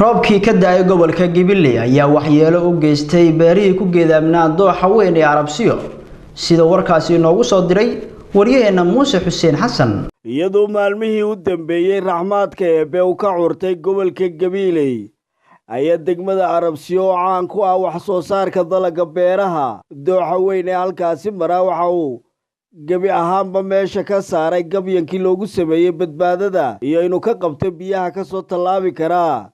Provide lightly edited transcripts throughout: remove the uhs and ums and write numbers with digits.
roobkii ka da'ay gobolka Gibiley ayaa waxyeelo u geystay beerihii ku geedaamnaa dooxa weyn ee Arabsiyo sida warkaasi inoogu soo diray wariyaheena Muuse Xuseen Xasan iyadoo maalmihii u dambeeyay raxmaadka eebbe uu ka curtay gobolka Gibiley ayaa degmada Arabsiyo caan ku ah wax soo saarka dalagga beeraha dooxa weyn ee halkaasi maraa waxa uu gabi ahaanba meesha ka saaray gabyankii loogu sameeyay badbaadada iyo inuu ka qabto biyaha ka soo tallaabi karaa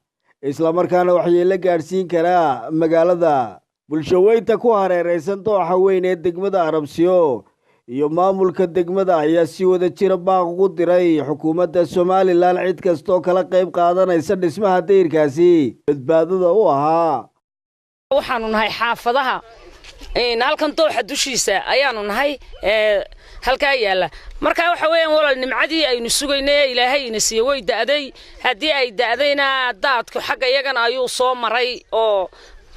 isla markaana waxyeello gaarsiin karaa magaalada bulshaweynta ku hareeraysan dooxa weyn ee degmada Arabsiyo iyo maamulka degmada ayaa si wada jira baaq ugu diray xukuumadda Soomaaliland cid kastoo kala qayb qaadanaysa dhismaha deyrkaasi badbaadada u ahaa waxaanu nahay xaafadaha halkan dooxa dushiisa ayaanu nahay halka yaala marka waxa weeyaan walaal nimcadii aynu sugaynay ilaahay ina siiyay way da'day hadii ay da'dayna daadku xagga iyagana ayuu soo maray oo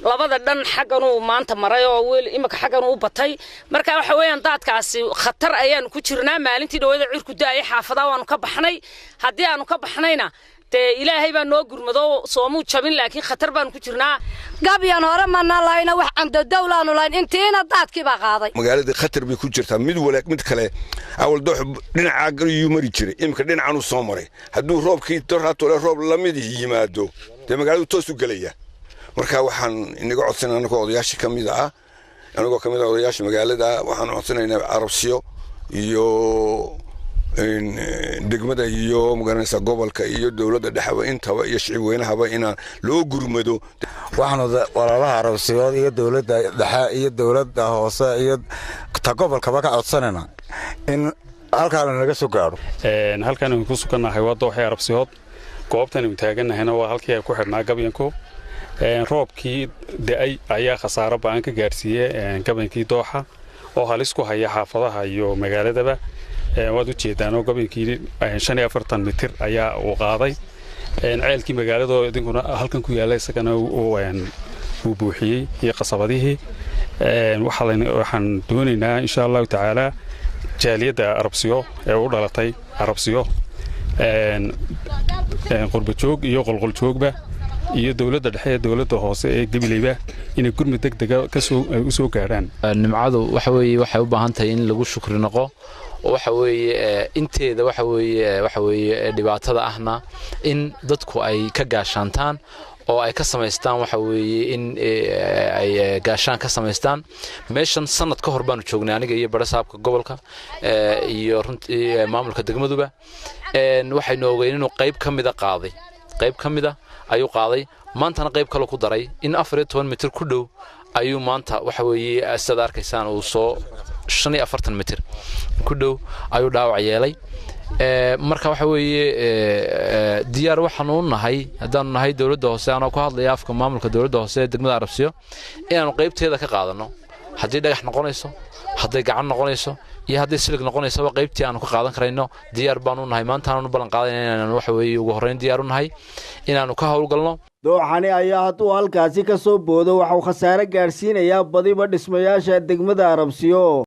labada dhan xaggan uu maanta maray oo weel imika xaggan uu batay marka waxa weeyaan daadkaasi khatar ayaan ku jirnaa maalintii dhawada cirku daay xaafadaha waanu ka baxnay hadii aanu ka baxnayna ilaahay baa noo gurmado soomu jabin laakiin khatar baan ku jirnaa gabiyan hore mana laayna wax anda dawlaanu layn intiina daadkii baa qaaday magaalada khatar bay ku jirtaa mid walaak mid kale awal doox dhinaca galiyuu mari jiray imka dhinacan uu soo maray hadduu roobkii doraatole roob la mid yimaado magaaladu toos u galaya marka waxaan inaga codsanaa anagoo odayaasha kamid ah odayaasha magaalada waxaan codsanaynaa Arabsiyo iyo degmada iyo magaranaysa gobolka iyo dawladda dhaxwa intaba iyo shicib weynahaba inaan loo gurmado waxaan walaalaha Arabsiyo iyo dawladda dhaxa iyo dawladda hoose iyo ta gobolka ka codsanayna in halkaan laga soo gaaro halkaan ku suganahay waa dooxa Arabsiyo goobtan uu taaganahayna waa halkii ay ku xirnaa gabyanku roobkii da'ay ayaa khasaaro baan ka gaarsiiyay gabankii dooxa oo halis ku haya xaafadaha iyo magaaladaba waad u jeedaan oo gabankii 45 mitir ayaa uu qaaday ceelkii magaalada idinkuna halkan ku yaala isagana uu buuxiyay iyo qasabadihii waxaan doonaynaa insha Allah taala jaaliyada Arabsiyo ee u dhalatay Arabsiyo qurba joog iyo qolqol joogba iyo dawladda dhexe dawladda hoose ee Gibileyba inay gurmad degdeg ah u soo gaaraan nimcadu waxa waxay u baahan tahay in lagu shukri noqo waxa inteeda waxa dhibaatada ahna in dadku ay ka gaashaantaan oo ay ka sameystaan waxa in ay gaashaan ka sameystaan meeshan sanad ka hor baan joognay aniga iyo barasaabka gobolka iyo runtii maamulka degmaduba waxay noogeen inuu qayb kamida ayuu qaaday maantana qayb kale ku daray in 14 mitir ku dhow ayuu maanta waxa sida arkaysaan uu soo 45 mitir ku dhow ayuu dhaawac yeelay marka waxa diyaar waxaan u nahay hadaan nahay dawladda hoose aan ku hadlay afka maamulka dawladda hoose degmada Arabsiyo inaanu qaybteeda ka qaadano hadii dhagax noqonayso hadii gacan noqonayso iyo hadii silig noqonayso qaybtii aanu ka qaadan karayno diyaar baan u nahay maanta aanu balan qaadanaynaa waxa ugu horeyn diyaar u nahay inaanu ka hawlgalno dooxani ayaa hadduu halkaasi ka soo boodo waxa uu khasaare gaarsiinayaa badiba dhismayaasha degmada Arabsiyo